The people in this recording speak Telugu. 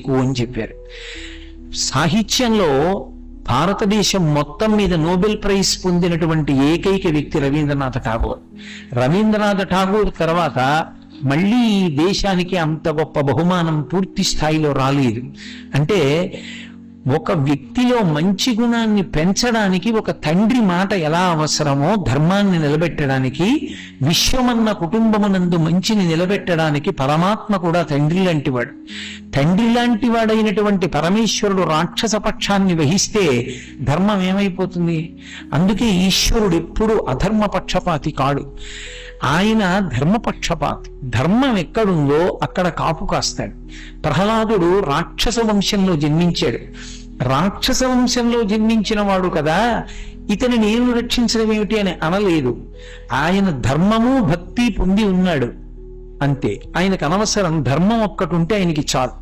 నీకు అని చెప్పారు. సాహిత్యంలో భారతదేశం మొత్తం మీద నోబెల్ ప్రైజ్ పొందినటువంటి ఏకైక వ్యక్తి రవీంద్రనాథ్ ఠాగూర్. రవీంద్రనాథ్ ఠాగూర్ తర్వాత మళ్ళీ ఈ దేశానికి అంత గొప్ప బహుమానం పూర్తి స్థాయిలో రాలేదు. అంటే ఒక వ్యక్తిలో మంచి గుణాన్ని పెంచడానికి ఒక తండ్రి మాట ఎలా అవసరమో, ధర్మాన్ని నిలబెట్టడానికి, విశ్వమన్న కుటుంబమునందు మంచిని నిలబెట్టడానికి పరమాత్మ కూడా తండ్రి లాంటివాడు. తండ్రి లాంటి వాడైనటువంటి పరమేశ్వరుడు రాక్షస పక్షాన్ని వహిస్తే ధర్మం ఏమైపోతుంది? అందుకే ఈశ్వరుడు ఎప్పుడు అధర్మ పక్షపాతి కాడు, ఆయన ధర్మపక్షపాతి. ధర్మం ఎక్కడుందో అక్కడ కాపు కాస్తాడు. ప్రహ్లాదుడు రాక్షస వంశంలో జన్మించాడు. రాక్షస వంశంలో జన్మించిన వాడు కదా, ఇతని నేను రక్షించడం ఏమిటి అని అనలేదు. ఆయన ధర్మము భక్తి పొంది ఉన్నాడు అంతే. ఆయనకు అనవసరం, ధర్మం ఒక్కటి ఉంటే ఆయనకి చాలు.